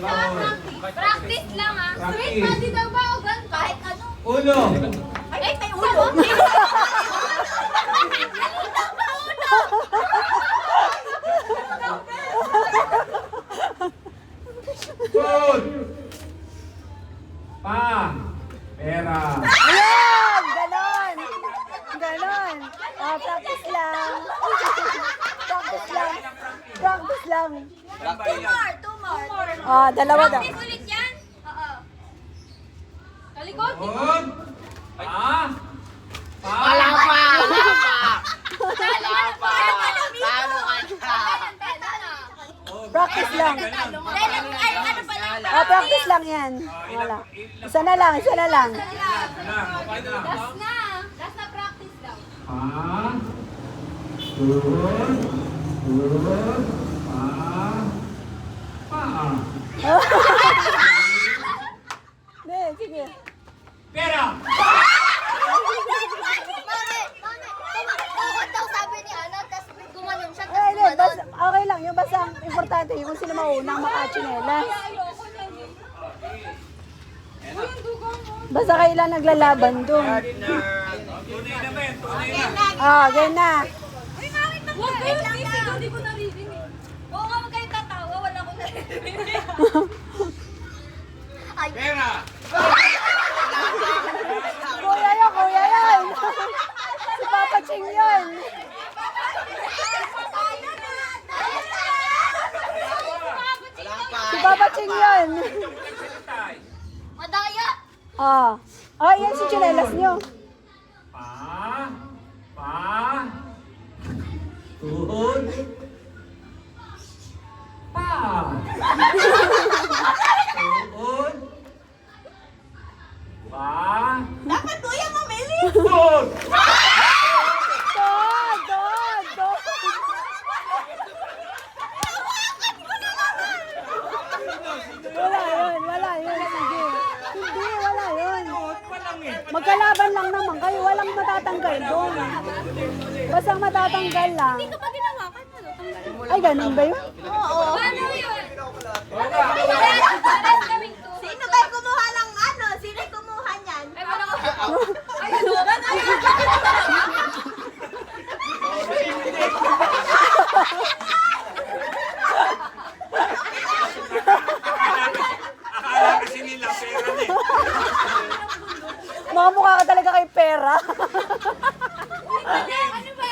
Practice lang ah. Straight body daw ba o ganun? Kahit ano. Uno. Ay, may ulo. Good. Pa. Pera. Ayan! Ganon! Ganon! Practice lang. Practice lang. Practice lang. Two more. Dalawa daw. Practice ulit yan? Oo. Talikod. Good. Pa. Pa. Wala pa! Wala pa! Wala pa. Talo ka na! Practice lang. Ano pala? Practice lang yan. Wala. Isa na lang, isa na lang. Okay na. Last na. Last na practice daw. Pa. Good. Good. Pa. Pa. Hindi, sige. Pera. Tukot daw sabi ni Ana, tapos gumanon siya. Ay, hindi. Okay lang. Yung basta ang importante, yung kung sino maunang makachinelas. Basta kailan naglalaban dun. Tunay naman. Tunay na. Ganyan na. Huwag kayo sisigaw, di ko naririnig. Oo nga, huwag kayo tatawa, wala ko naririnig. Pera. Kuya yan, kuya yan. Si Papa Ching yun. Si Papa Ching yun. Madaya! Yan si chinelas nyo. Pa. Pa. Tuhod. Pa. Tuhod. Pa. Dapat kuya mamili! Tuhod. Dod. Wala yun. Sige. Hindi, wala yun. Magkalaban lang naman kayo. Walang matatanggal doon. Basta matatanggal lang. Hindi ko pa ginawa ka na, tanggalin mo. Ay, ganun ba yun? Oo. Paano yun? Pares kaming two. Sino ba kumuha ng ano? Sino kumuha niyan? Ay, wala ko. Ay, ano? Akala kasi nila pera eh. Makamukha ka talaga kay pera. Ano ba?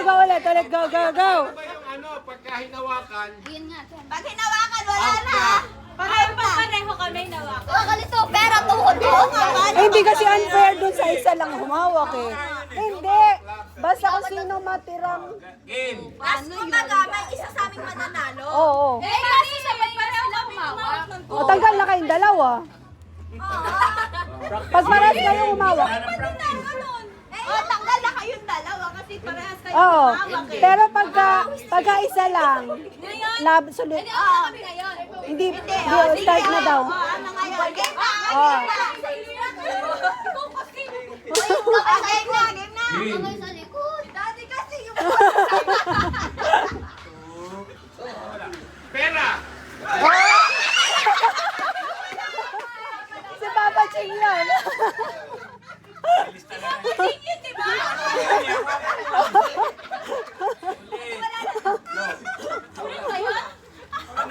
Go. Ulit. Go. Ano, pagka hinawakan, Yun nga. Pag hinawakan, wala na. Pareho kami nawa. Oo, kalito, pera, tuhod. Hindi kasi unfair dun sa isa lang humawak eh. Hindi. Basta kung sino matirang... game. Tapos kumbaga, may isa sa aming mananalo. Oo. Eh, kasi sabay pareho lang humawak. O, tanggal na kayong dalawa. Pag parehas kayo humawak. Tanggal na kayong dalawa kasi parehas kayo Oo. humawak eh. Pero pagka isa lang, sulit. Kami ngayon. Hindi, start na daw. Ano ngayon? Game na! Oo. Game na! Game na! Game. Sa likod. Dati kasi yung... Pera. Si Papa Ching yun.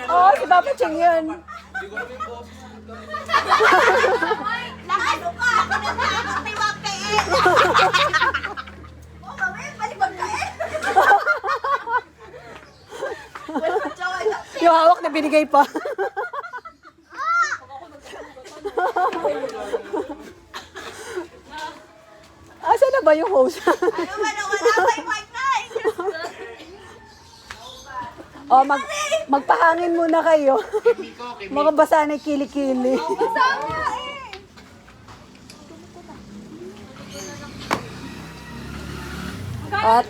Oo, si Papa Ching yun. Nakano ka! Ako na nakakot may wag ka eh! Oo, kami, balibag ka eh! Yung hawak na binigay pa. Asa na ba yung hose? Ano ba na wala pa yung white na eh? Magpahangin muna kayo. Makabasa na yung kilikili. Kasama eh! At